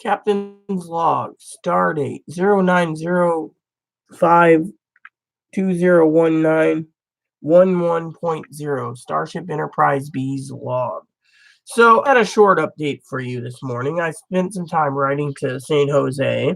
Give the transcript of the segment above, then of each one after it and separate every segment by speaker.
Speaker 1: Captain's log, stardate 0905201911.0, Starship Enterprise B's log. So, I had a short update for you this morning. I spent some time writing to St. Jose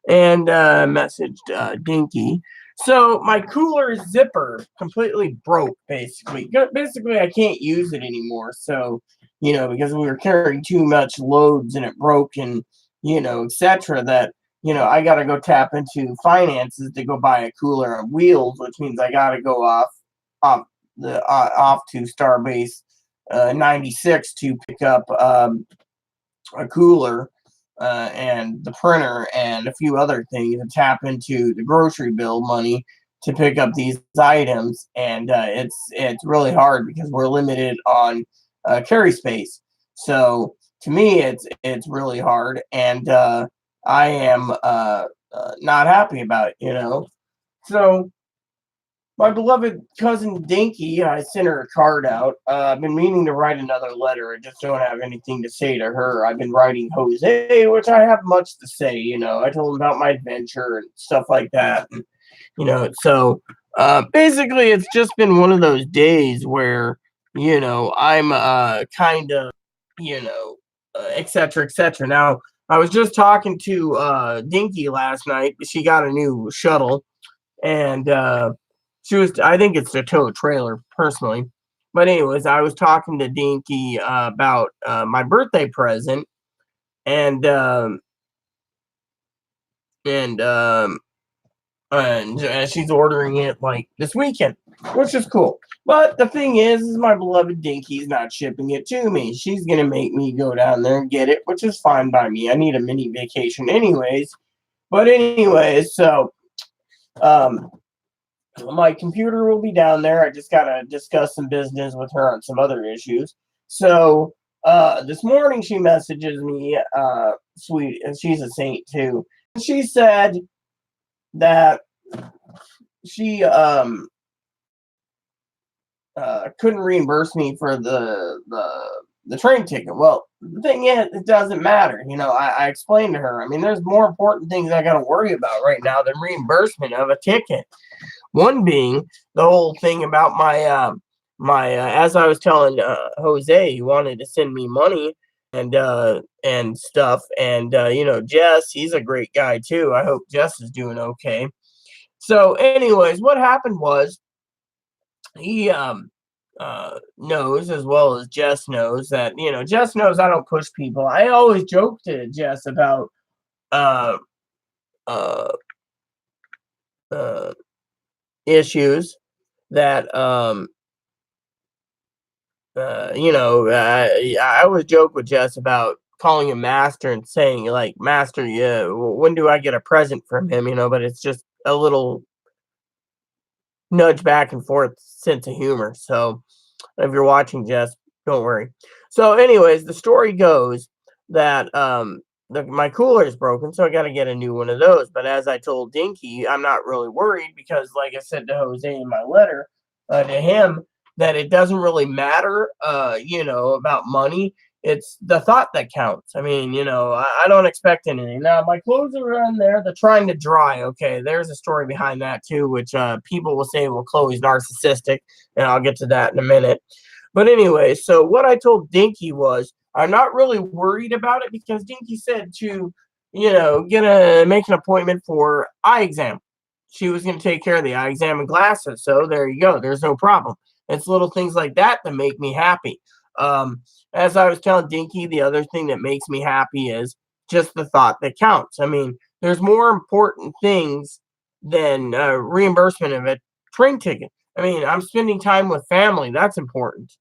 Speaker 1: and messaged Dinky. So, my cooler zipper completely broke, basically. Basically, I can't use it anymore. So, because we were carrying too much loads and it broke and, etc., that, I got to go tap into finances to go buy a cooler on wheels, which means I got to go off off to Starbase 96 to pick up a cooler and the printer and a few other things and tap into the grocery bill money to pick up these items. And it's really hard because we're limited on carry space. So to me, it's really hard, and I am not happy about it. So my beloved cousin Dinky, I sent her a card out. I've been meaning to write another letter. I just don't have anything to say to her. I've been writing Jose, which I have much to say. I told him about my adventure and stuff like that. And, so basically, it's just been one of those days where, I'm kind of, et cetera, et cetera. Now, I was just talking to Dinky last night. She got a new shuttle, and I think it's a tow trailer personally. But anyways, I was talking to Dinky about my birthday present, and and um, and she's ordering it like this weekend, which is cool. But the thing is my beloved Dinky's not shipping it to me. She's gonna make me go down there and get it, which is fine by me. I need a mini vacation anyways. But anyways, so um, my computer will be down there. I just gotta discuss some business with her on some other issues. So this morning she messages me, sweet, and she's a saint too. She said that she couldn't reimburse me for the train ticket. Well, the thing is, it doesn't matter. I explained to her. I mean, there's more important things I got to worry about right now than reimbursement of a ticket. One being the whole thing about as I was telling Jose, he wanted to send me money and stuff, and Jess, he's a great guy too. I hope Jess is doing okay. So, anyways, what happened was he knows, as well as Jess knows, that Jess knows I don't push people. I always joke to Jess about uh uh uh issues that I always joke with Jess about calling him master and saying like, master, yeah, when do I get a present from him? But it's just a little nudge back and forth sense of humor. So if you're watching, Jess, don't worry. So anyways, the story goes that my cooler is broken, so I got to get a new one of those. But as I told Dinky, I'm not really worried because, like I said to Jose in my letter to him, that it doesn't really matter, about money. It's the thought that counts. I mean, I don't expect anything. Now, my clothes are in there. They're trying to dry. Okay, there's a story behind that too, which people will say, well, Chloe's narcissistic, and I'll get to that in a minute. But anyway, so what I told Dinky was I'm not really worried about it because Dinky said to, make an appointment for eye exam. She was going to take care of the eye exam and glasses. So there you go. There's no problem. It's little things like that that make me happy. As I was telling Dinky, the other thing that makes me happy is just the thought that counts. I mean, there's more important things than reimbursement of a train ticket. I mean, I'm spending time with family. That's important.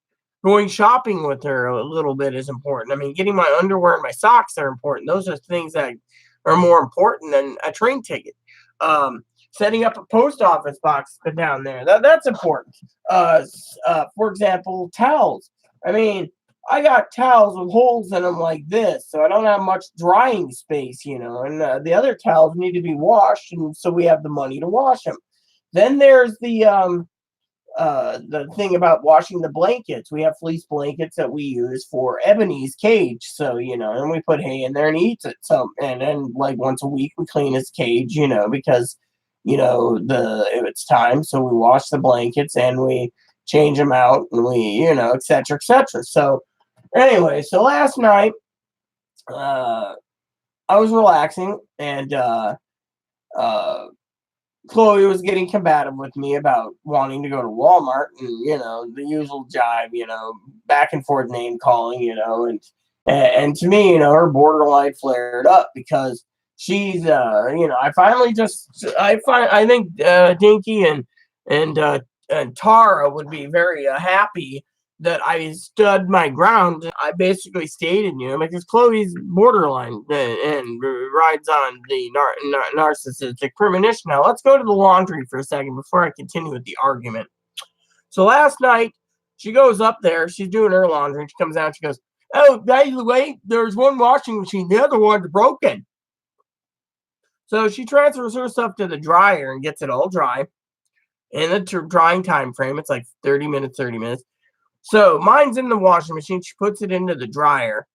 Speaker 1: Going shopping with her a little bit is important. I mean, getting my underwear and my socks are important. Those are things that are more important than a train ticket. Setting up a post office box down there, that's important. For example, towels. I mean, I got towels with holes in them like this, so I don't have much drying space, and the other towels need to be washed, and so we have the money to wash them. Then there's the the thing about washing the blankets. We have fleece blankets that we use for Ebony's cage. So, and we put hay in there and he eats it. So, and then like once a week we clean his cage, because, if it's time. So we wash the blankets and we change them out and we, et cetera, et cetera. So anyway, so last night, I was relaxing and, Chloe was getting combative with me about wanting to go to Walmart and, the usual jive, back and forth name calling, and to me, her borderline flared up because she's, I think Dinky and Tara would be very happy that I stood my ground. I basically stated, because Chloe's borderline and rides on the narcissistic premonition. Now, let's go to the laundry for a second before I continue with the argument. So last night, she goes up there. She's doing her laundry. And she comes out. She goes, "Oh, by the way, there's one washing machine. The other one's broken." So she transfers her stuff to the dryer and gets it all dry. In the drying time frame, it's like 30 minutes. So mine's in the washing machine. She puts it into the dryer,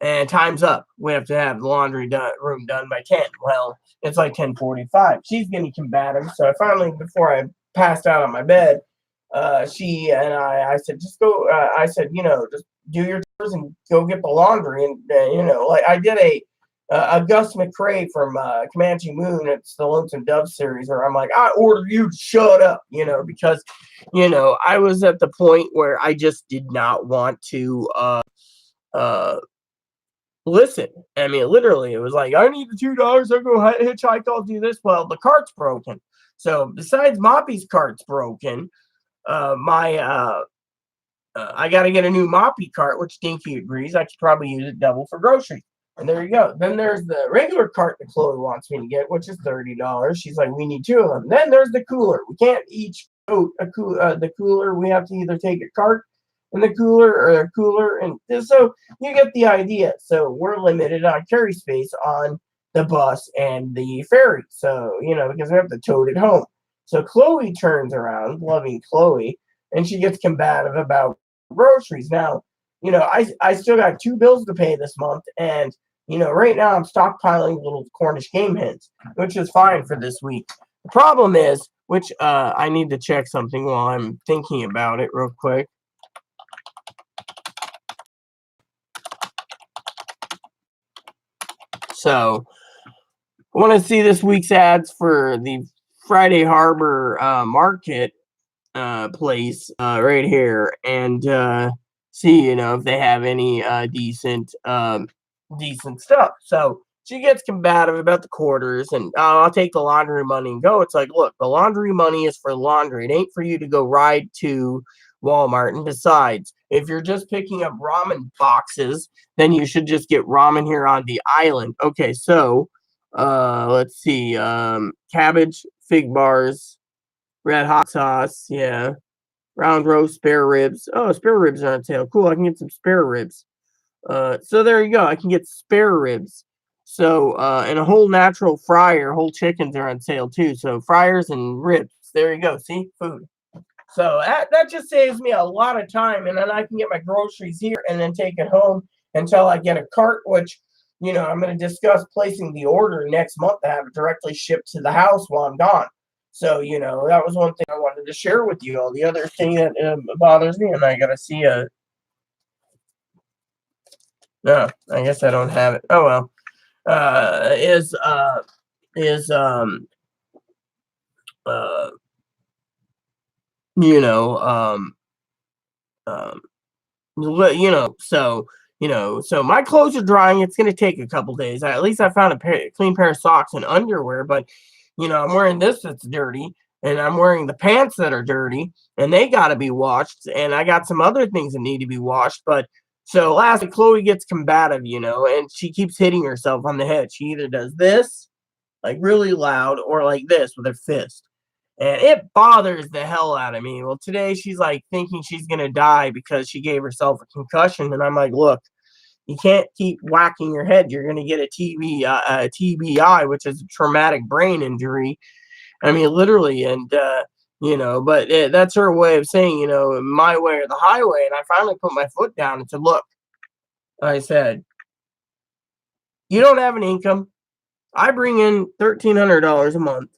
Speaker 1: and time's up. We have to have the laundry room done by 10. Well, it's like 10:45. She's getting combative. So I finally, before I passed out on my bed, she and I said, just go. I said, just do your chores and go get the laundry. And like I did a Gus McCrae from Comanche Moon. It's the Lonesome Dove series, where I'm like, I order you to shut up, because, I was at the point where I just did not want to listen. I mean, literally, it was like, I need the $2. I'll go hitchhike. I'll do this. Well, the cart's broken. So besides Moppy's cart's broken, I got to get a new Moppy cart, which Dinky agrees. I could probably use it double for groceries. And there you go. Then there's the regular cart that Chloe wants me to get, which is $30. She's like, we need 2 of them. Then there's the cooler. We can't each go the cooler. We have to either take a cart in the cooler or a cooler. And so you get the idea. So we're limited on carry space on the bus and the ferry. So, because we have to tote it home. So Chloe turns around, loving Chloe, and she gets combative about groceries. Now, I still got 2 bills to pay this month, and right now I'm stockpiling little Cornish game hens, which is fine for this week. The problem is, which I need to check something while I'm thinking about it real quick. So I want to see this week's ads for the Friday Harbor Market place right here, and see, if they have any decent stuff. So she gets combative about the quarters, and I'll take the laundry money and go. It's like, look, the laundry money is for laundry. It ain't for you to go ride to Walmart. And besides, if you're just picking up ramen boxes, then you should just get ramen here on the island. Okay, so let's see, cabbage, fig bars, red hot sauce, yeah, round roast, spare ribs. Oh, spare ribs are on sale. Cool, I can get some spare ribs. So there you go. I can get spare ribs. So, and a whole natural fryer, whole chickens are on sale too. So fryers and ribs. There you go. See, food. So that just saves me a lot of time, and then I can get my groceries here and then take it home until I get a cart, which, I'm going to discuss placing the order next month to have it directly shipped to the house while I'm gone. So, that was one thing I wanted to share with you all. The other thing that bothers me, and I got to see no, I guess I don't have it. Oh, well. Is so my clothes are drying. It's going to take a couple days. At least I found a clean pair of socks and underwear, but, I'm wearing this that's dirty, and I'm wearing the pants that are dirty, and they got to be washed, and I got some other things that need to be washed, but so lastly, Chloe gets combative, and she keeps hitting herself on the head. She either does this, like really loud, or like this with her fist. And it bothers the hell out of me. Well, today she's like thinking she's going to die because she gave herself a concussion. And I'm like, look, you can't keep whacking your head. You're going to get a TBI, which is a traumatic brain injury. I mean, literally. And But that's her way of saying, my way or the highway. And I finally put my foot down and said, look, I said, you don't have an income. I bring in $1,300 a month,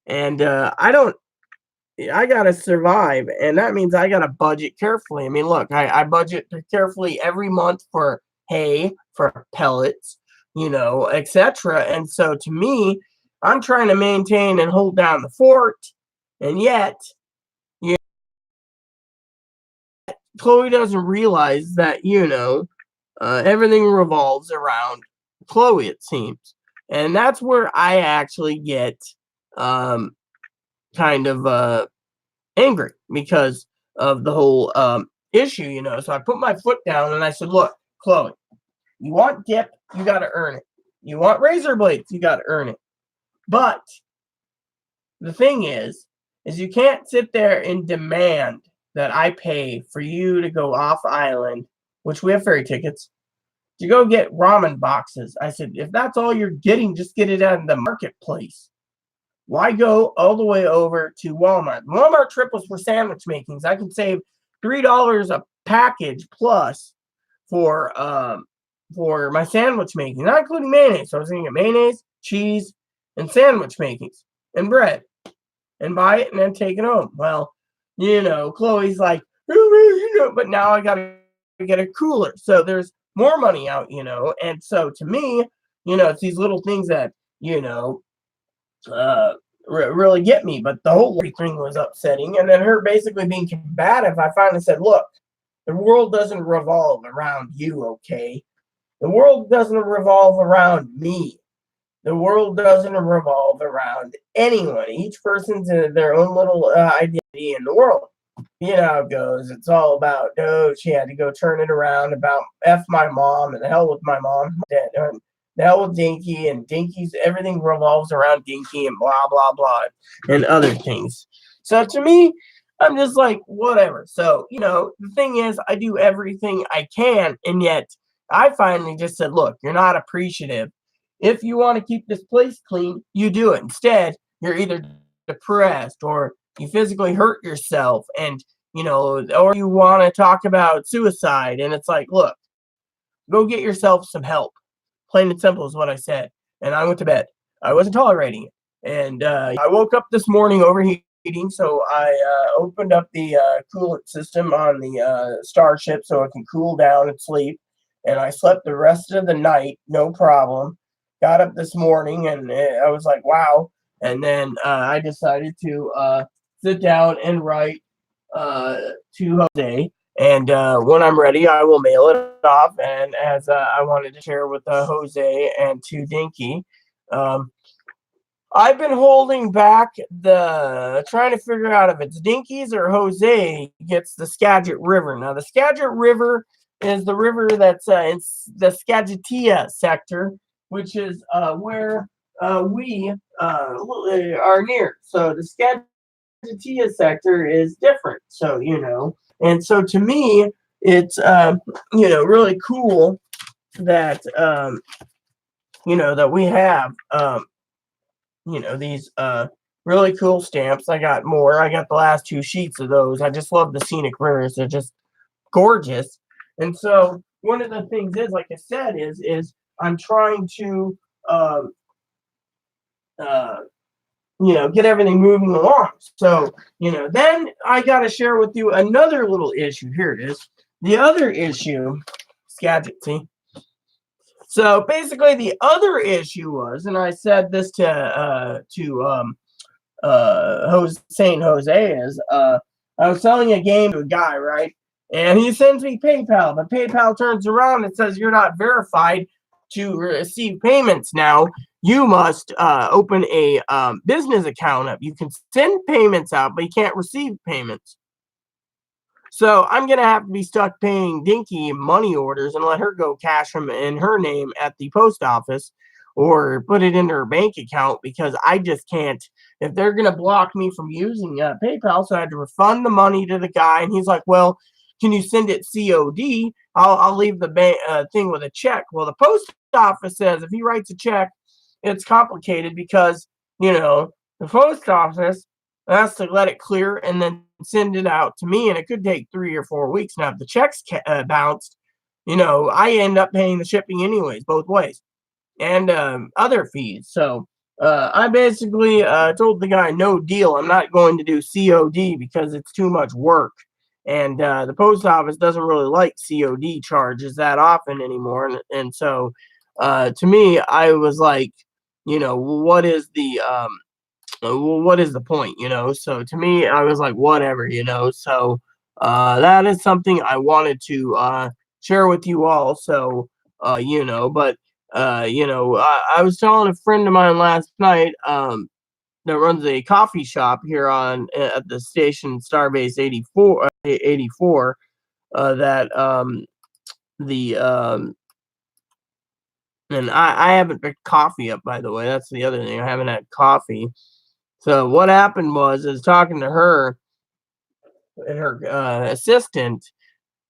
Speaker 1: and I gotta survive, and that means I gotta budget carefully. I mean, look, I budget carefully every month for hay, for pellets, etc. And so to me, I'm trying to maintain and hold down the fort, and yet, you Chloe doesn't realize that, everything revolves around Chloe, it seems. And that's where I actually get um, kind of angry because of the whole issue. So I put my foot down and I said, look, Chloe, you want dip, you got to earn it. You want razor blades, you got to earn it. But the thing is you can't sit there and demand that I pay for you to go off island, which we have ferry tickets, to go get ramen boxes. I said, if that's all you're getting, just get it out in the marketplace. Why go all the way over to Walmart? Walmart trip was for sandwich makings. I can save $3 a package plus for my sandwich making, not including mayonnaise. So I was going to get mayonnaise, cheese, and sandwich makings, and bread, and buy it and then take it home. Well, Chloe's like, but now I got to get a cooler. So there's more money out, and so to me, it's these little things that, really get me. But the whole thing was upsetting. And then her basically being combative, I finally said, look, the world doesn't revolve around you, okay? The world doesn't revolve around me. The world doesn't revolve around anyone. Each person's in their own little identity in the world. You know how it goes. It's all about, she had to go turn it around about F my mom and the hell with my mom. The hell with Dinky, and Dinky's everything revolves around Dinky and blah, blah, blah, and other things. So to me, I'm just like, whatever. So, the thing is, I do everything I can, and yet I finally just said, look, you're not appreciative. If you want to keep this place clean, you do it. Instead, you're either depressed or you physically hurt yourself, and or you want to talk about suicide, and it's like, look, go get yourself some help. Plain and simple is what I said. And I went to bed. I wasn't tolerating it. And I woke up this morning overheating, so I opened up the coolant system on the Starship so it can cool down and sleep. And I slept the rest of the night, no problem. Got up this morning, and I was like, wow. And then I decided to sit down and write to Jose. And when I'm ready, I will mail it off. And as I wanted to share with Jose and to Dinky, I've been holding back trying to figure out if it's Dinky's or Jose gets the Skagit River. Now, the Skagit River is the river that's in the Skagit sector, which is where we are near. So the Skagit sector is different. So, and so to me, it's, really cool that, that we have, these really cool stamps. I got more. I got the last 2 sheets of those. I just love the scenic rivers. They're just gorgeous. And so one of the things is, like I said, is I'm trying to, get everything moving along. So, then I got to share with you another little issue. Here it is. The other issue, Skagit, see? So basically the other issue was, and I said this to Saint Jose, is I was selling a game to a guy, right? And he sends me PayPal, but PayPal turns around and says, you're not verified to receive payments now. You must open a business account up. You can send payments out, but you can't receive payments. So I'm going to have to be stuck paying Dinky money orders and let her go cash them in her name at the post office or put it into her bank account, because I just can't. If they're going to block me from using PayPal, so I had to refund the money to the guy. And he's like, well, can you send it COD? I'll leave the bank thing with a check. Well, the post office says if he writes a check, it's complicated because, the post office has to let it clear and then send it out to me, and it could take 3 or 4 weeks. Now, if the checks bounced, I end up paying the shipping anyways, both ways, and other fees. So I basically told the guy, no deal. I'm not going to do COD because it's too much work. And the post office doesn't really like COD charges that often anymore. And so to me, I was like, what is what is the point? So to me, I was like, whatever. So that is something I wanted to share with you all. So but I was telling a friend of mine last night that runs a coffee shop here on at the station Starbase 84 that the and I haven't picked coffee up, by the way. That's the other thing. I haven't had coffee. So what happened was, is talking to her and her assistant,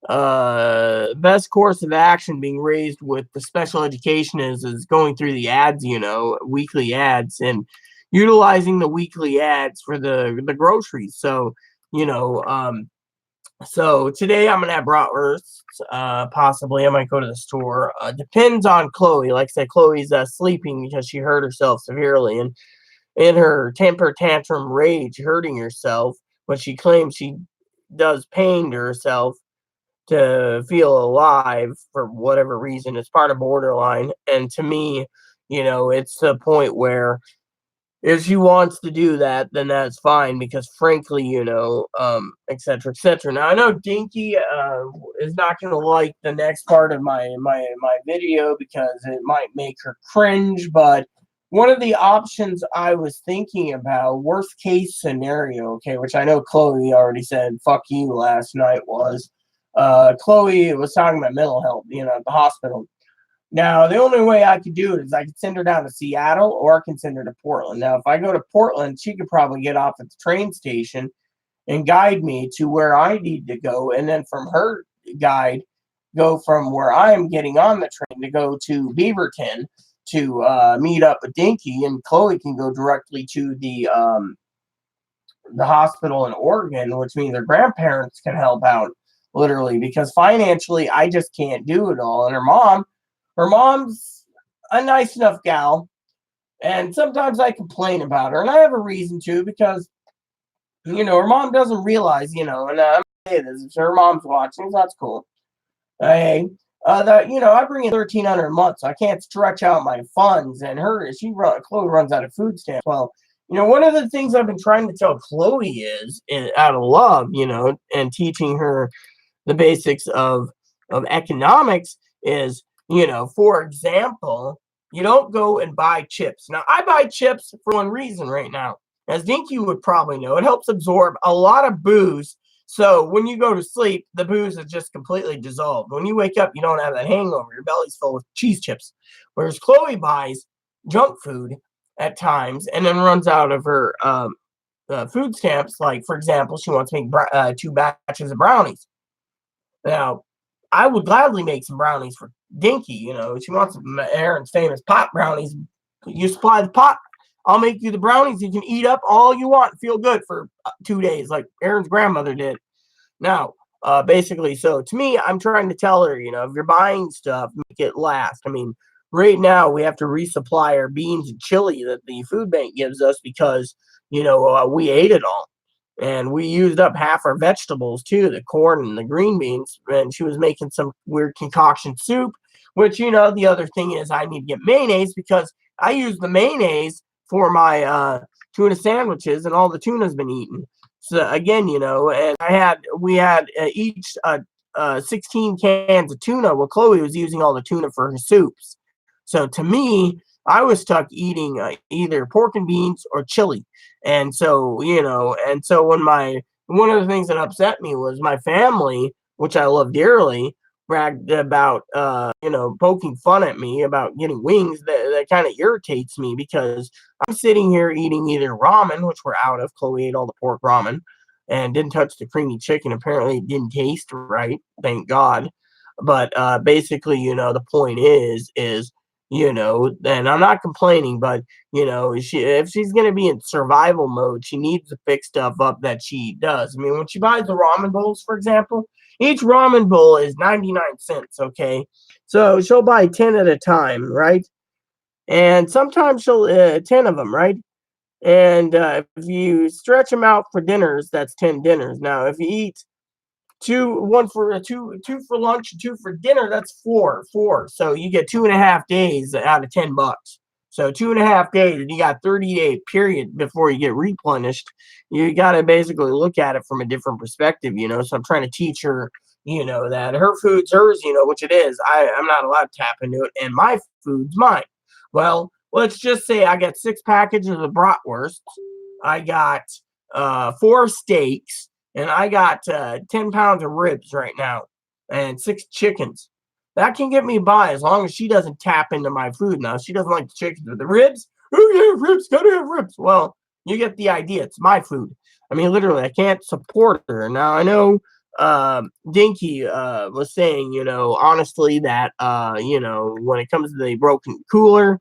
Speaker 1: best course of action being raised with the special education is going through the ads, weekly ads, and utilizing the weekly ads for the groceries. So you know so today I'm gonna have bratwurst. Possibly I might go to the store. Depends on Chloe. Like I said, Chloe's sleeping because she hurt herself severely, and in her temper tantrum rage, hurting herself, but she claims she does pain to herself to feel alive for whatever reason. It's part of borderline. And to me, it's the point where if she wants to do that, then that's fine because frankly, et cetera, et cetera. Now I know Dinky is not gonna like the next part of my video because it might make her cringe, but one of the options I was thinking about, worst case scenario, okay, which I know Chloe already said fuck you last night, was Chloe was talking about mental health, at the hospital. Now, the only way I could do it is I could send her down to Seattle or I can send her to Portland. Now, if I go to Portland, she could probably get off at the train station and guide me to where I need to go. And then from her guide, go from where I'm getting on the train to go to Beaverton to meet up with Dinky. And Chloe can go directly to the hospital in Oregon, which means her grandparents can help out literally because financially I just can't do it all. And her mom's a nice enough gal, and sometimes I complain about her, and I have a reason to because her mom doesn't realize, and I'm gonna say this, if her mom's watching, that's cool. Hey, that I bring in 1,300 a month, so I can't stretch out my funds, and Chloe runs out of food stamps. Well, one of the things I've been trying to tell Chloe is out of love, and teaching her the basics of economics is, for example, you don't go and buy chips. Now, I buy chips for one reason right now. As Dinky would probably know, it helps absorb a lot of booze. So when you go to sleep, the booze is just completely dissolved. When you wake up, you don't have that hangover. Your belly's full with cheese chips. Whereas Chloe buys junk food at times and then runs out of her food stamps. Like, for example, she wants to make 2 batches of brownies. Now, I would gladly make some brownies for Dinky. She wants Aaron's famous pot brownies. You supply the pot, I'll make you the brownies. You can eat up all you want, feel good for 2 days, like Aaron's grandmother did. Now, basically, so to me, I'm trying to tell her, if you're buying stuff, make it last. I mean, right now we have to resupply our beans and chili that the food bank gives us because, we ate it all. And we used up half our vegetables too, the corn and the green beans. And she was making some weird concoction soup, which, the other thing is I need to get mayonnaise because I use the mayonnaise for my tuna sandwiches and all the tuna's been eaten. So again, and we had each 16 cans of tuna. Well, Chloe was using all the tuna for her soups. So to me, I was stuck eating either pork and beans or chili. And so, one of the things that upset me was my family, which I love dearly, bragged about, poking fun at me about getting wings. That kind of irritates me because I'm sitting here eating either ramen, which we're out of. Chloe ate all the pork ramen and didn't touch the creamy chicken. Apparently, it didn't taste right. Thank God. But basically, the point is and I'm not complaining, but if she's gonna be in survival mode, she needs to pick stuff up that she does. I mean, when she buys the ramen bowls, for example, each ramen bowl is 99 cents, okay? So she'll buy 10 at a time, right? And sometimes she'll 10 of them, right? And if you stretch them out for dinners, that's 10 dinners. Now, if you eat two for lunch and two for dinner, that's four. So you get 2.5 days out of $10. So 2.5 days, and you got 30-day period before you get replenished. You got to basically look at it from a different perspective. So I'm trying to teach her, that her food's hers, which it is. I'm not allowed to tap into it, and my food's mine. Well, let's just say I got 6 packages of bratwurst. I got 4 steaks, and I got 10 pounds of ribs right now and 6 chickens. That can get me by as long as she doesn't tap into my food. Now, she doesn't like the chickens, but the ribs, oh yeah, ribs, gotta have ribs. Well, you get the idea. It's my food. I mean, literally, I can't support her. Now, I know Dinky was saying, honestly, that, when it comes to the broken cooler,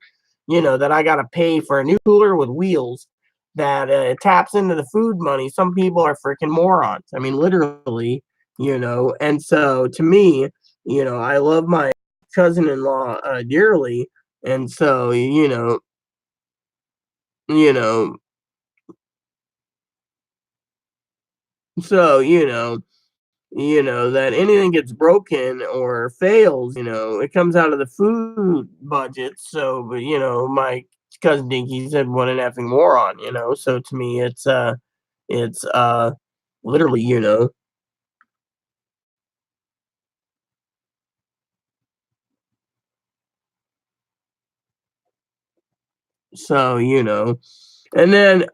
Speaker 1: that I got to pay for a new cooler with wheels that taps into the food money. Some people are freaking morons. I mean, literally, And so to me, I love my cousin-in-law dearly, and so you know, so that anything gets broken or fails, it comes out of the food budget. So, but my cousin Dinky said, "What an effing moron," So to me, it's literally, So, and then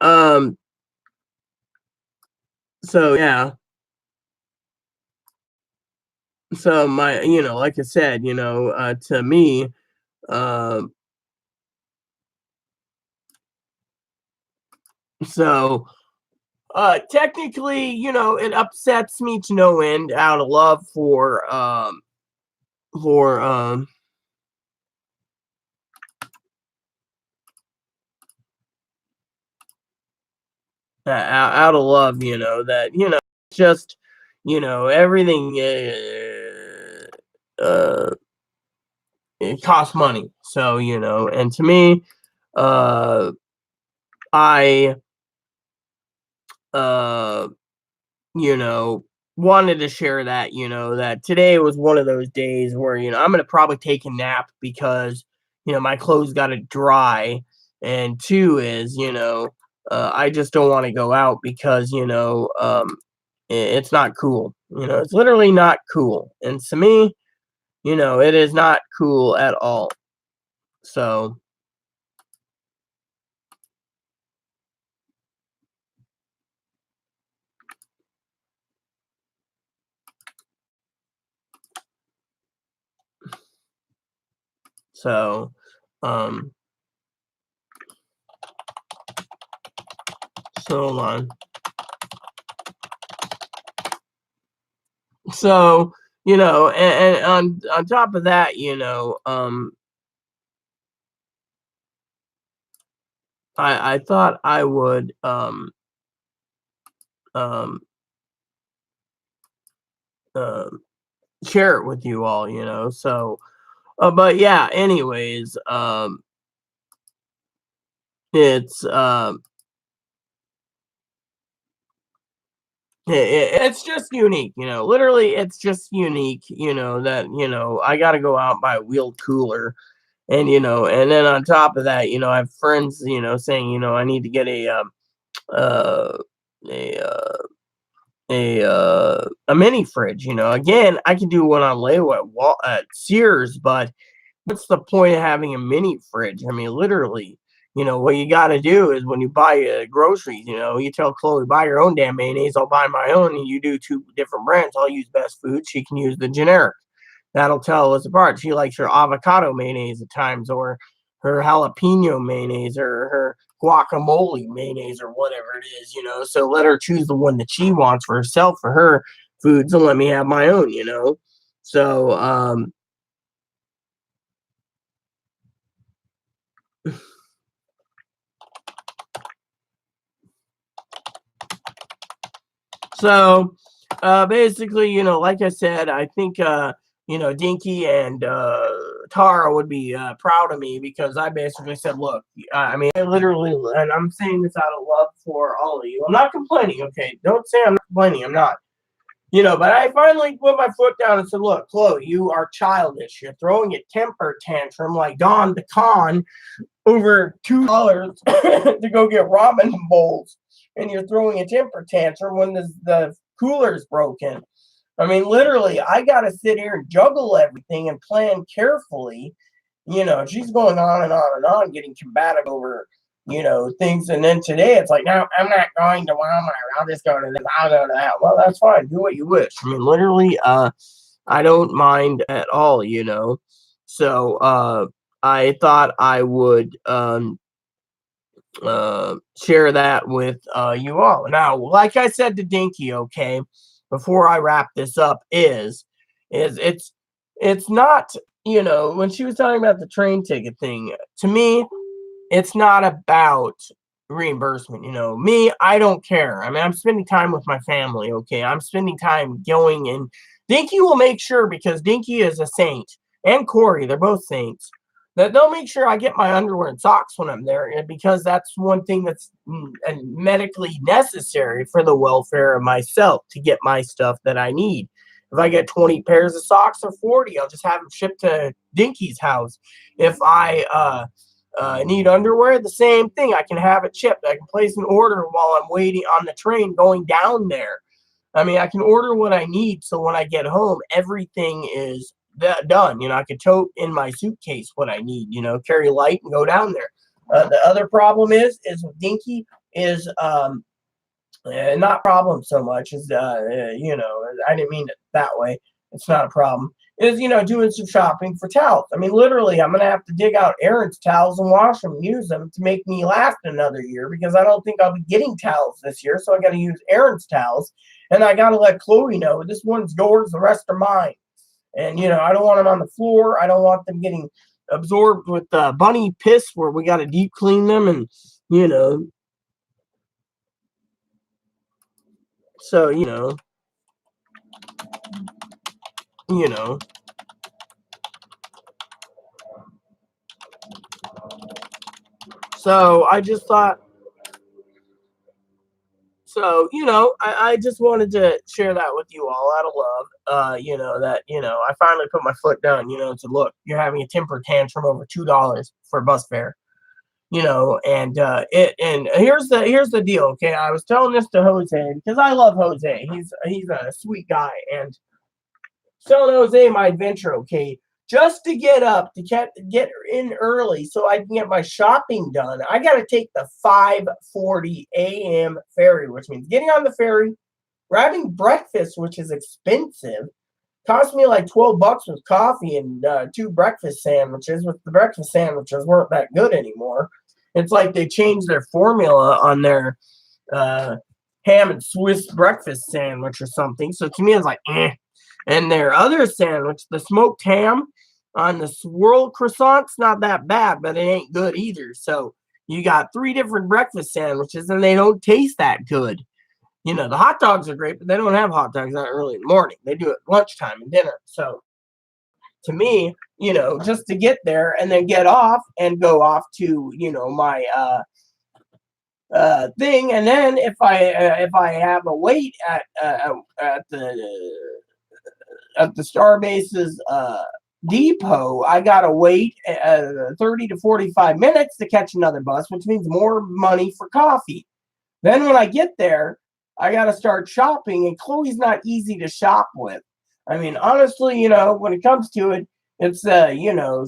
Speaker 1: so yeah, so my, like I said, to me, um, so technically, it upsets me to no end out of love for out of love, that just everything it costs money. So, and to me, uh I uh you know wanted to share that, that today was one of those days where, I'm gonna probably take a nap because my clothes gotta dry. And two is, I just don't want to go out because it's not cool. It's literally not cool. And to me, it is not cool at all. So, so, um, so hold on. So, and on top of that, I thought I would um uh, share it with you all, So, but yeah, anyways, it's it's just unique, literally it's just unique, that, I got to go out and buy a wheeled cooler. And and then on top of that, I have friends, saying, I need to get uh a a mini fridge. Again, I can do one on layaway at Sears, but what's the point of having a mini fridge? I mean, literally, what you got to do is when you buy groceries, you tell Chloe, buy your own damn mayonnaise, I'll buy my own, and you do two different brands. I'll use Best Food, she can use the generic. That'll tell us apart. She likes her avocado mayonnaise at times, or her jalapeno mayonnaise, or her guacamole mayonnaise, or whatever it is, So let her choose the one that she wants for herself, for her foods, and let me have my own. So So, basically, like I said, I think, Dinky and Tara would be proud of me because I basically said, look, I mean, I literally, and I'm saying this out of love for all of you. I'm not complaining, okay? Don't say I'm not complaining. I'm not. But I finally put my foot down and said, look, Chloe, you are childish. You're throwing a temper tantrum like Don the Con over $2 to go get ramen bowls, and you're throwing a temper tantrum when the cooler's broken. I mean, literally, I got to sit here and juggle everything and plan carefully. She's going on and on and on, getting combative over, things. And then today it's like, no, I'm not going to Walmart. I'll just go to this. I'll go to that. Well, that's fine. Do what you wish. I mean, literally, I don't mind at all, So, I thought I would share that with you all. Now, like I said to Dinky, okay, before I wrap this up, is it's not, when she was talking about the train ticket thing, to me, it's not about reimbursement. Me, I don't care. I mean, I'm spending time with my family, okay? I'm spending time going, and Dinky will make sure, because Dinky is a saint, and Corey, they're both saints, that they'll make sure I get my underwear and socks when I'm there, and because that's one thing that's medically necessary for the welfare of myself, to get my stuff that I need. If I get 20 pairs of socks or 40, I'll just have them shipped to Dinky's house. If I need underwear, the same thing. I can have it shipped. I can place an order while I'm waiting on the train going down there. I mean, I can order what I need, so when I get home, everything is done. I could tote in my suitcase what I need, carry light and go down there. The other problem is with Dinky is not problem so much as I didn't mean it that way. It's not a problem. Is doing some shopping for towels. I mean, literally, I'm gonna have to dig out Aaron's towels and wash them and use them to make me last another year, because I don't think I'll be getting towels this year. So I got to use Aaron's towels, and I got to let Chloe know this one's yours, the rest are mine. And I don't want them on the floor. I don't want them getting absorbed with bunny piss, where we got to deep clean them, and so you know. So I just thought, I just wanted to share that with you all out of love. That, I finally put my foot down, and said, look, you're having a temper tantrum over $2 for bus fare. And here's the deal, okay? I was telling this to Jose because I love Jose. He's a sweet guy, and telling Jose my adventure, okay? Just to get up, to get in early so I can get my shopping done, I got to take the 5:40 a.m. ferry, which means getting on the ferry, grabbing breakfast, which is expensive. Cost me like $12 with coffee and 2 breakfast sandwiches, with the breakfast sandwiches weren't that good anymore. It's like they changed their formula on their ham and Swiss breakfast sandwich or something. So to me, it's like, eh. And their other sandwich, the smoked ham on the swirl croissant's not that bad, but it ain't good either. So you got 3 different breakfast sandwiches, and they don't taste that good. The hot dogs are great, but they don't have hot dogs that early in the morning. They do it lunchtime and dinner. So to me, just to get there and then get off and go off to, my thing, and then if I have a wait at the Starbase's depot, I gotta wait 30 to 45 minutes to catch another bus, which means more money for coffee. Then when I get there, I gotta start shopping, and Chloe's not easy to shop with. I mean, honestly, when it comes to it, it's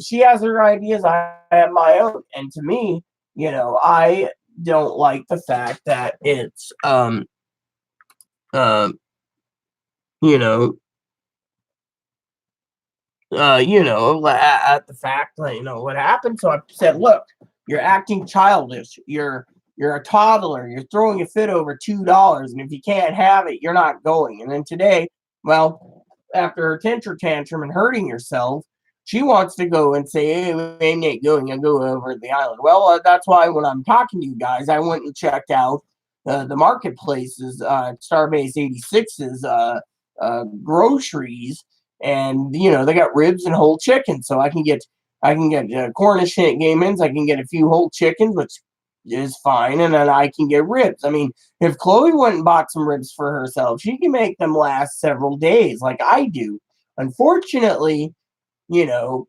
Speaker 1: she has her ideas, I have my own, and to me, I don't like the fact that it's you know at the fact that what happened. So I said, look, you're acting childish. You're a toddler. You're throwing a fit over $2, and if you can't have it, you're not going. And then today, well, after her temper tantrum and hurting herself, she wants to go and say, hey, we ain't going. I'll go over to the island. Well, that's why when I'm talking to you guys, I went and checked out the marketplaces, Starbase 86's groceries, and they got ribs and whole chickens, so I can get Cornish game ins, I can get a few whole chickens, which is fine, and then I can get ribs. I mean, if Chloe went and bought some ribs for herself, she can make them last several days, like I do. Unfortunately, you know,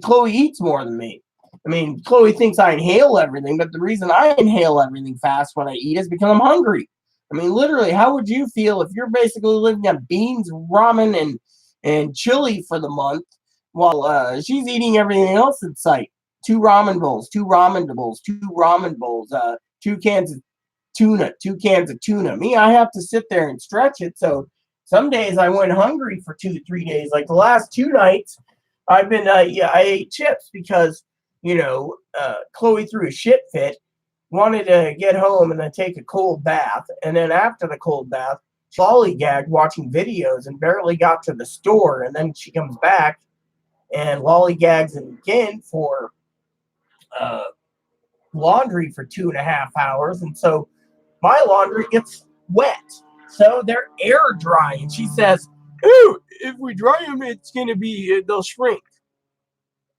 Speaker 1: Chloe eats more than me. I mean, Chloe thinks I inhale everything, but the reason I inhale everything fast when I eat is because I'm hungry. I mean, literally, how would you feel if you're basically living on beans, ramen, and chili for the month while she's eating everything else in sight? Two ramen bowls, two ramen bowls, two ramen bowls, 2 cans of tuna, 2 cans of tuna. Me, I have to sit there and stretch it. So some days I went hungry for 2, 3 days. Like the last 2 nights, I ate chips because Chloe threw a shit fit, wanted to get home and then take a cold bath, and then after the cold bath, she lollygagged watching videos and barely got to the store, and then she comes back and lollygags again for uh, laundry for 2.5 hours, and so my laundry gets wet, so they're air dry, and she says, "Ooh, if we dry them, it's gonna be they'll shrink."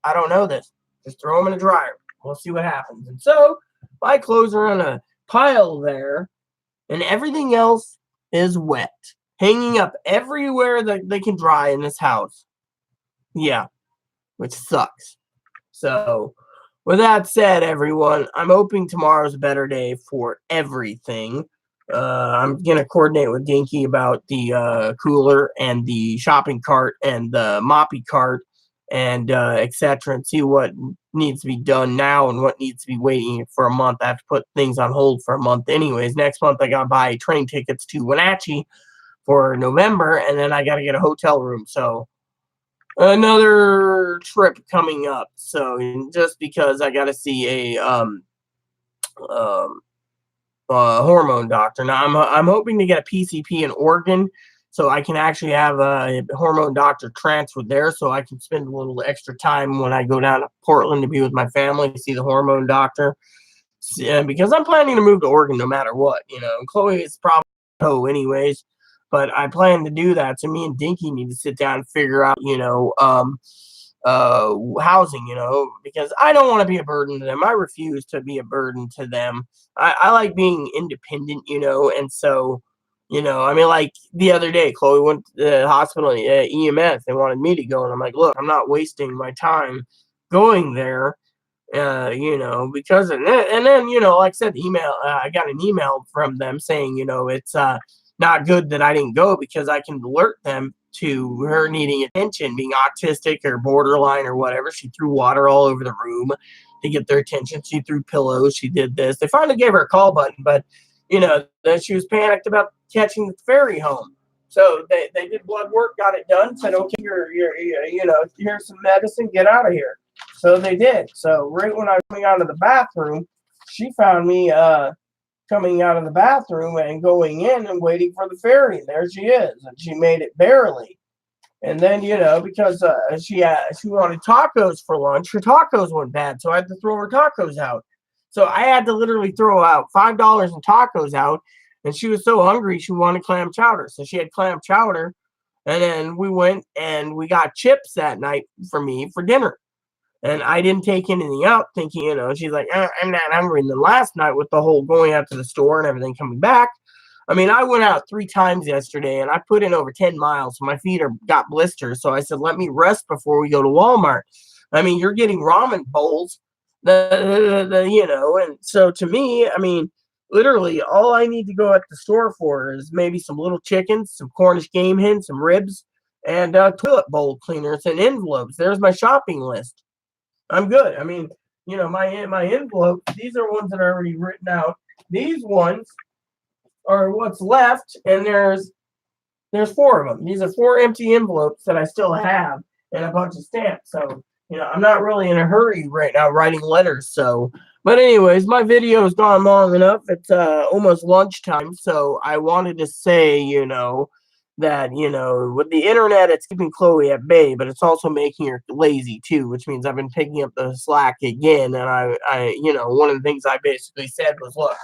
Speaker 1: I don't know this. Just throw them in a dryer. We'll see what happens. And so my clothes are on a pile there, and everything else is wet, hanging up everywhere that they can dry in this house. Yeah, which sucks. So, with that said, everyone, I'm hoping tomorrow's a better day for everything. I'm going to coordinate with Dinky about the cooler and the shopping cart and the moppy cart and etc. and see what needs to be done now and what needs to be waiting for a month. I have to put things on hold for a month anyways. Next month, I got to buy train tickets to Wenatchee for November, and then I got to get a hotel room. So, another trip coming up. So just because I got to see a hormone doctor. Now I'm hoping to get a PCP in Oregon, so I can actually have a hormone doctor transferred there, so I can spend a little extra time when I go down to Portland to be with my family to see the hormone doctor. Because I'm planning to move to Oregon no matter what. Chloe is probably anyways. But I plan to do that. So me and Dinky need to sit down and figure out, housing, because I don't want to be a burden to them. I refuse to be a burden to them. I like being independent, and so, I mean, like the other day, Chloe went to the hospital, EMS. They wanted me to go, and I'm like, look, I'm not wasting my time going there. Because and then like I said, the email I got an email from them saying, it's not good that I didn't go because I can alert them to her needing attention, being autistic or borderline or whatever. She threw water all over the room to get their attention. She threw pillows. She did this. They finally gave her a call button, but then she was panicked about catching the ferry home. So they did blood work, got it done, said, okay, you're here's some medicine, get out of here. So they did. So right when I was coming out of the bathroom, she found me coming out of the bathroom and going in and waiting for the ferry. There she is, and she made it barely. And then because she wanted tacos for lunch, her tacos went bad, so I had to throw her tacos out. So I had to literally throw out $5 in tacos out, and she was so hungry she wanted clam chowder, so she had clam chowder. And then we went and we got chips that night for me for dinner. And I didn't take anything out, thinking, she's like, I'm not hungry. And then last night, with the whole going out to the store and everything coming back, I mean, I went out 3 times yesterday, and I put in over 10 miles. So my feet got blisters. So I said, let me rest before we go to Walmart. I mean, you're getting ramen bowls, and so to me, I mean, literally, all I need to go at the store for is maybe some little chickens, some Cornish game hens, some ribs, and toilet bowl cleaners and envelopes. There's my shopping list. I'm good. I mean, my envelope, these are ones that are already written out. These ones are what's left, and there's 4 of them. These are 4 empty envelopes that I still have and a bunch of stamps. So, I'm not really in a hurry right now writing letters. So, but anyways, my video has gone long enough. It's almost lunchtime. So I wanted to say, that with the internet, it's keeping Chloe at bay, but it's also making her lazy too, which means I've been picking up the slack again. And I one of the things I basically said was, look,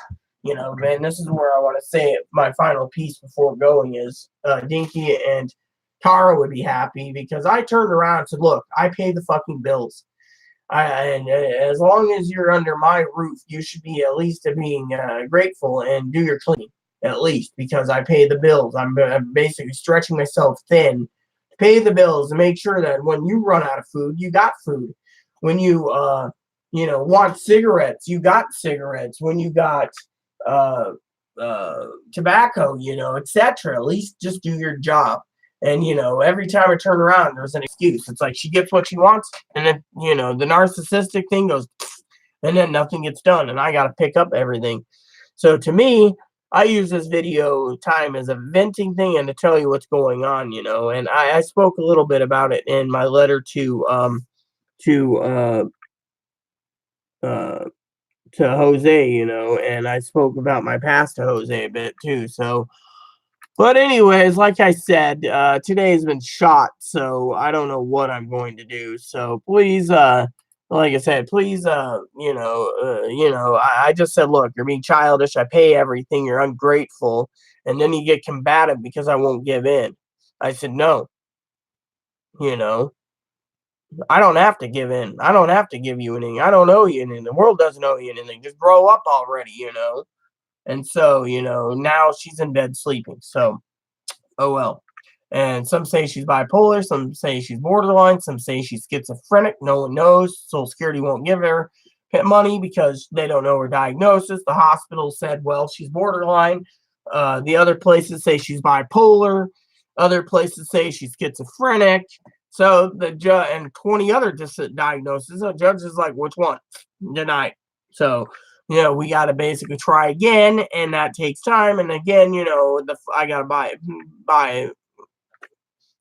Speaker 1: Man, this is where I want to say it. My final piece before going is Dinky and Tara would be happy because I turned around and said, look, I pay the fucking bills. And as long as you're under my roof, you should be at least being grateful and do your cleaning at least because I pay the bills. I'm basically stretching myself thin to pay the bills and make sure that when you run out of food, you got food. When you want cigarettes, you got cigarettes. When you got uh, tobacco, etc. At least just do your job. And every time I turn around, there's an excuse. It's like she gets what she wants, and then the narcissistic thing goes, and then nothing gets done, and I got to pick up everything. So to me, I use this video time as a venting thing and to tell you what's going on, And I spoke a little bit about it in my letter to Jose, and I spoke about my past to Jose a bit too. So. But anyways, like I said, today has been shot, so I don't know what I'm going to do. So please, like I said, please, I just said, look, you're being childish. I pay everything. You're ungrateful, and then you get combative because I won't give in. I said, no, I don't have to give in. I don't have to give you anything. I don't owe you anything. The world doesn't owe you anything. Just grow up already, And so, now she's in bed sleeping. So, oh well. And some say she's bipolar, some say she's borderline, some say she's schizophrenic. No one knows. Social Security won't give her money because they don't know her diagnosis. The hospital said, well, she's borderline. The other places say she's bipolar. Other places say she's schizophrenic. So the judge and 20 other diagnoses, the judge is like, which one? Denied. So we got to basically try again, and that takes time. And again, I got to buy,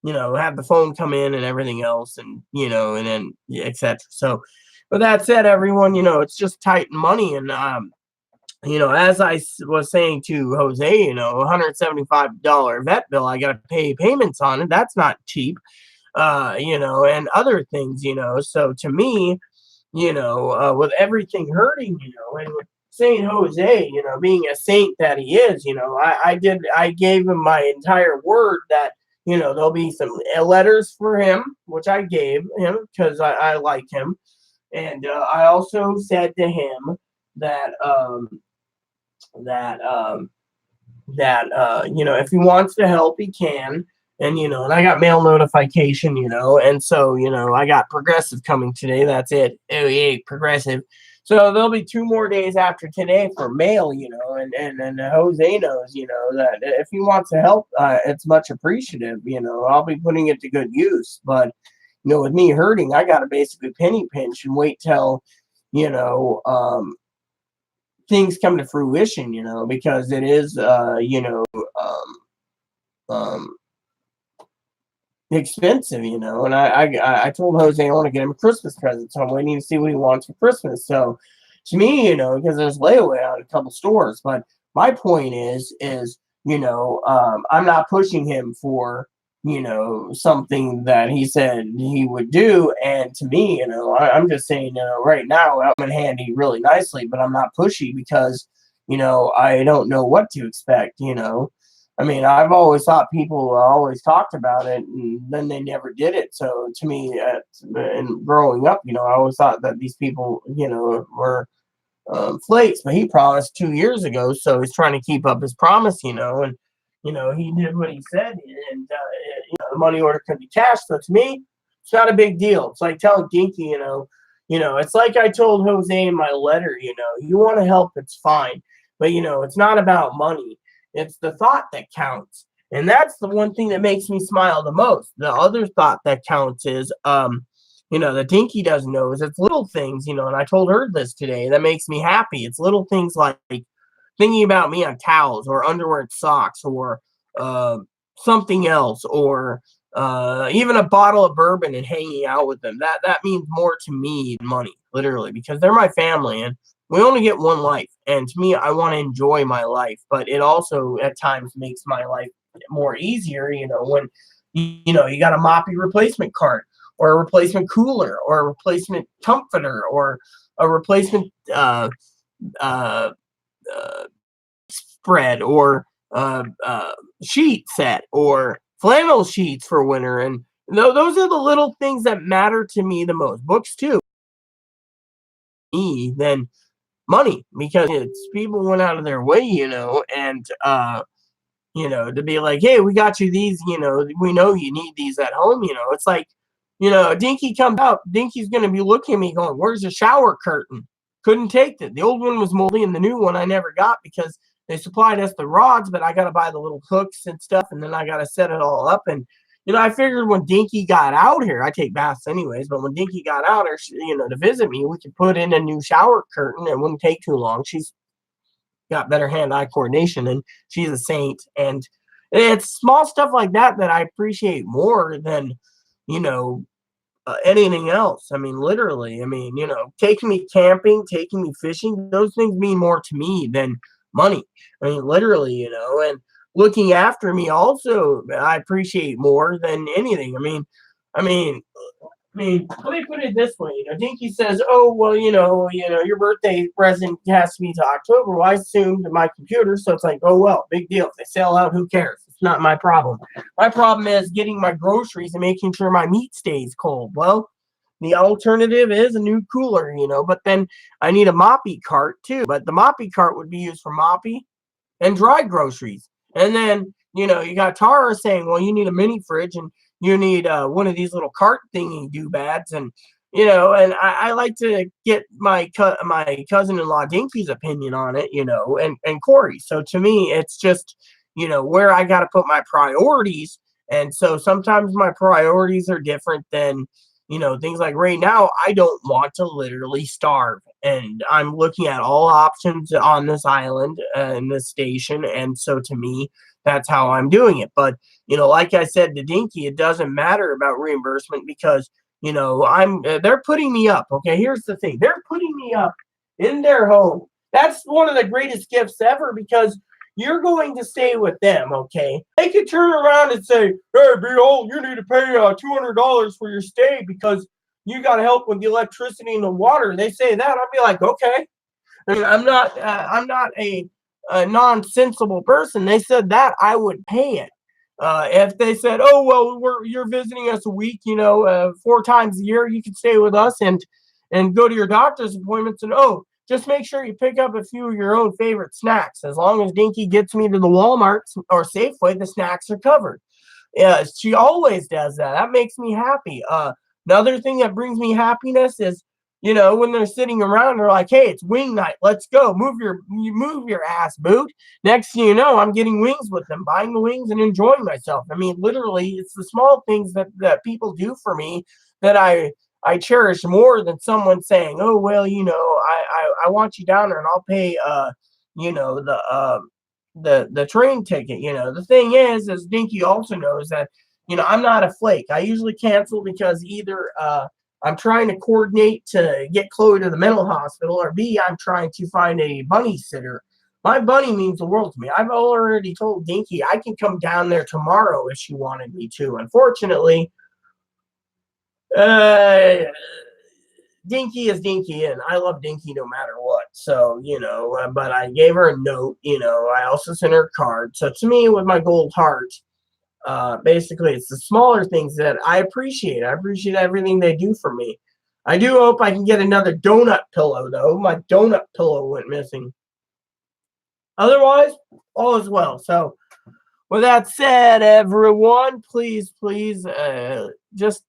Speaker 1: have the phone come in and everything else, and and then etc. So, with that said, everyone, it's just tight money, and as I was saying to Jose, $175 vet bill, I got to pay payments on it. That's not cheap, and other things, So to me, with everything hurting, and with Saint Jose, being a saint that he is, I gave him my entire word that, there'll be some letters for him, which I gave him because I like him. And I also said to him that, if he wants to help, he can. And, and I got mail notification, and so, I got Progressive coming today. That's it. Oh, yeah, Progressive. So there'll be 2 more days after today for mail, and Jose knows, that if he wants to help, it's much appreciative. I'll be putting it to good use. But, with me hurting, I got to basically penny pinch and wait till, things come to fruition, because it is, expensive, and I told Jose I want to get him a Christmas present, so I'm waiting to see what he wants for Christmas. So to me, because there's layaway on a couple stores, but my point is, I'm not pushing him for, something that he said he would do. And to me, I'm just saying, right now I'm in handy really nicely, but I'm not pushy because, I don't know what to expect, I mean, I've always thought people always talked about it, and then they never did it. So to me, and growing up, I always thought that these people, were flakes. But he promised 2 years ago, so he's trying to keep up his promise, and he did what he said, and the money order could be cashed. So to me, it's not a big deal. It's like telling Dinky, it's like I told Jose in my letter, you want to help, it's fine, but it's not about money. It's the thought that counts. And that's the one thing that makes me smile the most. The other thought that counts is, that Dinky doesn't know is it's little things, and I told her this today, that makes me happy. It's little things like thinking about me on towels or underwear and socks or something else, or even a bottle of bourbon and hanging out with them. That means more to me than money, literally, because they're my family, and we only get one life. And to me, I want to enjoy my life, but it also at times makes my life more easier, when you got a moppy replacement cart or a replacement cooler or a replacement comforter or a replacement spread or sheet set or flannel sheets for winter. And those are the little things that matter to me the most. Books too, me than money, because it's people went out of their way, and to be like, hey, we got you these, we know you need these at home, it's like, Dinky comes out, Dinky's gonna be looking at me going, where's the shower curtain? Couldn't take it. The old one was moldy and the new one I never got because they supplied us the rods, but I gotta buy the little hooks and stuff, and then I gotta set it all up. And I figured when Dinky got out here, I take baths anyways, but when Dinky got out here, to visit me, we could put in a new shower curtain. It wouldn't take too long. She's got better hand-eye coordination, and she's a saint. And it's small stuff like that that I appreciate more than, anything else. I mean, literally, taking me camping, taking me fishing, those things mean more to me than money. I mean, literally, and looking after me also, I appreciate more than anything. Let me put it this way. Dinky says, "Oh, well, your birthday present has to be to October." Well, I assumed my computer, so it's like, oh well, big deal. If they sell out, who cares? It's not my problem. My problem is getting my groceries and making sure my meat stays cold. Well, the alternative is a new cooler, but then I need a moppy cart too. But the moppy cart would be used for moppy and dry groceries. And then, you got Tara saying, well, you need a mini fridge and you need one of these little cart thingy doodads. And, and I like to get my cousin-in-law Dinky's opinion on it, and Corey. So to me, it's just, where I got to put my priorities. And so sometimes my priorities are different than, things like right now, I don't want to literally starve. And I'm looking at all options on this island in this station. And so to me, that's how I'm doing it. But, like I said to Dinky, it doesn't matter about reimbursement because, they're putting me up. Okay, here's the thing. They're putting me up in their home. That's one of the greatest gifts ever because you're going to stay with them, okay? They could turn around and say, hey, Behold, you need to pay $200 for your stay because you got to help with the electricity and the water. They say that, I'd be like, okay. I mean, I'm not a nonsensible person. They said that, I would pay it. If they said, oh, well, you're visiting us a week, 4 times a year, you can stay with us and go to your doctor's appointments and, just make sure you pick up a few of your own favorite snacks. As long as Dinky gets me to the Walmart or Safeway, the snacks are covered. Yeah, she always does that. That makes me happy. Another thing that brings me happiness is, when they're sitting around, they're like, hey, it's wing night. Let's go. Move your ass, boot. Next thing you know, I'm getting wings with them, buying the wings and enjoying myself. I mean, literally, it's the small things that people do for me that I cherish more than someone saying, oh, well, I want you down there and I'll pay, the train ticket. The thing is Dinky also knows that, I'm not a flake. I usually cancel because either, I'm trying to coordinate to get Chloe to the mental hospital, or B, I'm trying to find a bunny sitter. My bunny means the world to me. I've already told Dinky I can come down there tomorrow if she wanted me to. Unfortunately, Dinky is Dinky, and I love Dinky no matter what. So, but I gave her a note, I also sent her a card. So to me, with my gold heart, basically it's the smaller things that I appreciate. I appreciate everything they do for me. I do hope I can get another donut pillow, though. My donut pillow went missing. Otherwise, all is well. So, with that said, everyone, please, just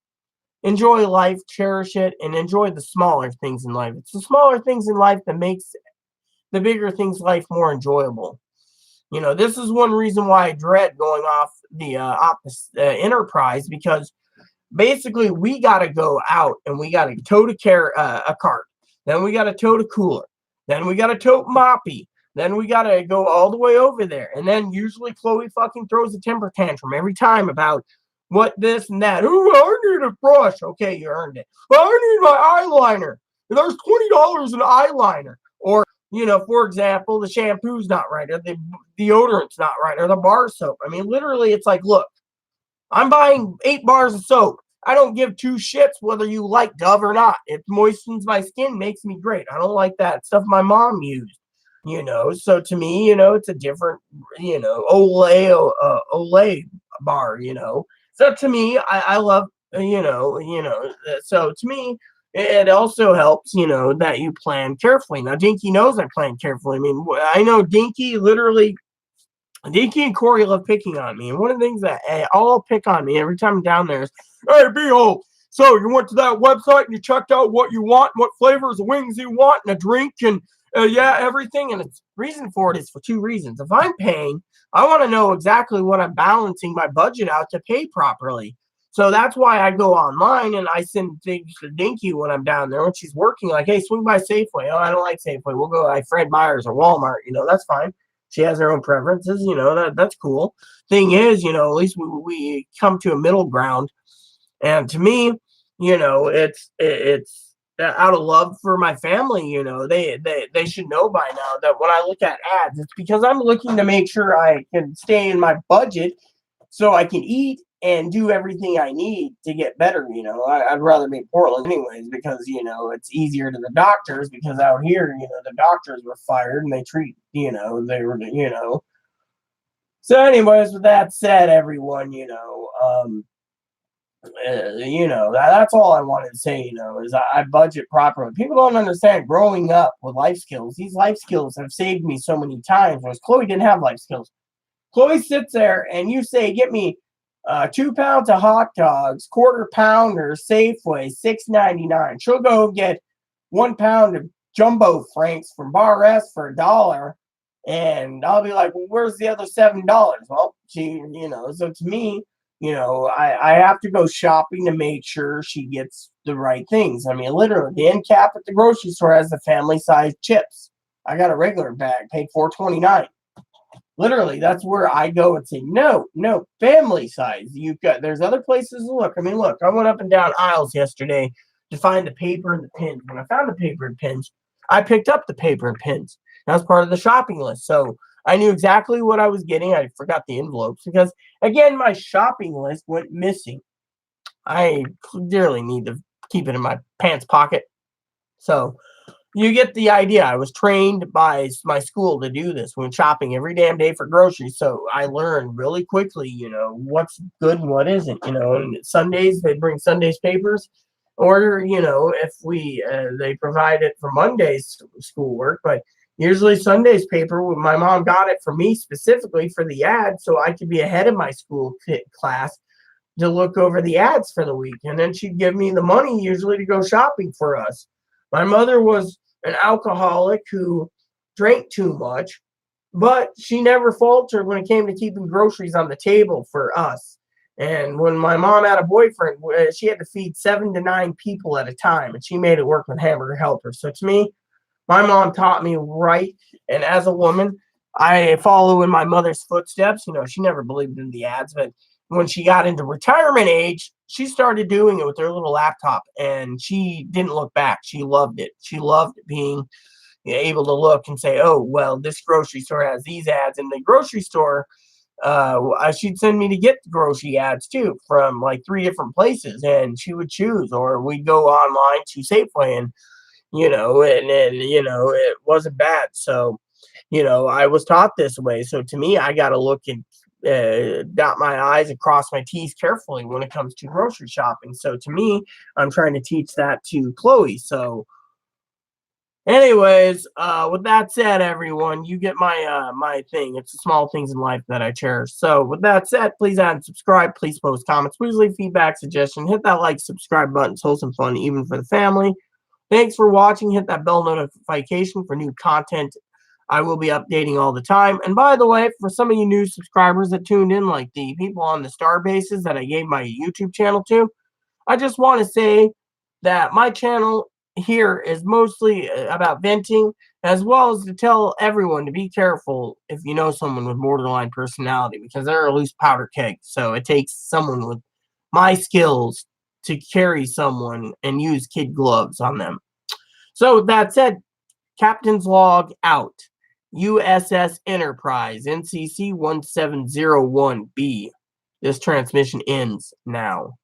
Speaker 1: enjoy life, cherish it, and enjoy the smaller things in life. It's the smaller things in life that makes the bigger things in life more enjoyable. This is one reason why I dread going off the Enterprise, because basically we got to go out and we got to tow a cart. Then we got to tow a cooler. Then we got to tow Moppy. Then we got to go all the way over there. And then usually Chloe fucking throws a temper tantrum every time about what this and that. Oh, I need a brush. Okay, you earned it. Well, I need my eyeliner. There's $20 in eyeliner. Or, for example, the shampoo's not right, or the deodorant's not right, or the bar soap. I mean, literally, it's like, look, I'm buying 8 bars of soap. I don't give 2 shits whether you like Dove or not. It moistens my skin, makes me great. I don't like that stuff my mom used. So to me, it's a different, Olay bar, So to me, I love, so to me, it also helps, that you plan carefully. Now, Dinky knows I plan carefully. I mean, I know Dinky and Corey love picking on me. And one of the things that all pick on me every time I'm down there is, hey, Behold, so you went to that website and you checked out what you want, what flavors of wings you want, and a drink, and yeah, everything. And the reason for it is for two reasons. If I'm paying, I want to know exactly what I'm balancing my budget out to pay properly. So that's why I go online and I send things to Dinky when I'm down there when she's working, like, hey, swing by Safeway. Oh, I don't like Safeway. We'll go by Fred Meyer's or Walmart. That's fine. She has her own preferences, that's cool. Thing is, at least we come to a middle ground. And to me, it's out of love for my family. They should know by now that when I look at ads, it's because I'm looking to make sure I can stay in my budget so I can eat and do everything I need to get better. I'd rather be in Portland anyways because it's easier to the doctors, because out here, the doctors were fired and they treat, they were, So, anyways, with that said, everyone, that's all I wanted to say, is I budget properly. People don't understand growing up with life skills. These life skills have saved me so many times, whereas Chloe didn't have life skills. Chloe sits there and you say, get me 2 pounds of hot dogs, quarter pounder, Safeway, $6.99. She'll go get 1 pound of jumbo franks from Bar S for $1. And I'll be like, well, where's the other $7? Well, so to me, I have to go shopping to make sure she gets the right things. I mean, literally, the end cap at the grocery store has the family size chips. I got a regular bag, paid $4.29. Literally, that's where I go and say, no, family size. There's other places to look. I mean, look, I went up and down aisles yesterday to find the paper and the pins. When I found the paper and pins, I picked up the paper and pins. That was part of the shopping list. So I knew exactly what I was getting. I forgot the envelopes because, again, my shopping list went missing. I clearly need to keep it in my pants pocket. So you get the idea. I was trained by my school to do this when shopping every damn day for groceries. So I learned really quickly, what's good and what isn't, and Sundays, they bring Sundays papers, or, if they provide it for Monday's schoolwork, but usually Sunday's paper, my mom got it for me specifically for the ad so I could be ahead of my school class to look over the ads for the week. And then she'd give me the money usually to go shopping for us. My mother was an alcoholic who drank too much, but she never faltered when it came to keeping groceries on the table for us. And when my mom had a boyfriend, she had to feed 7 to 9 people at a time, and she made it work with Hamburger Helper. So to me, my mom taught me right. And as a woman, I follow in my mother's footsteps. She never believed in the ads, but when she got into retirement age, she started doing it with her little laptop, and she didn't look back. She loved it. She loved being able to look and say, oh, well, this grocery store has these ads. And the grocery store, she'd send me to get the grocery ads too from like 3 different places, and she would choose, or we'd go online to Safeway, and it wasn't bad. So, I was taught this way. So to me, I got to look and dot my I's and cross my T's carefully when it comes to grocery shopping. So to me, I'm trying to teach that to Chloe. So anyways, with that said, everyone, you get my thing. It's the small things in life that I cherish. So with that said, please add and subscribe. Please post comments. Please leave feedback, suggestion. Hit that like, subscribe button. It's wholesome fun, even for the family. Thanks for watching. Hit that bell notification for new content. I will be updating all the time. And by the way, for some of you new subscribers that tuned in, like the people on the star bases that I gave my YouTube channel to, I just want to say that my channel here is mostly about venting, as well as to tell everyone to be careful if you know someone with borderline personality, because they're a loose powder keg. So it takes someone with my skills to carry someone and use kid gloves on them. So with that said, Captain's Log out. USS Enterprise, NCC 1701B. This transmission ends now.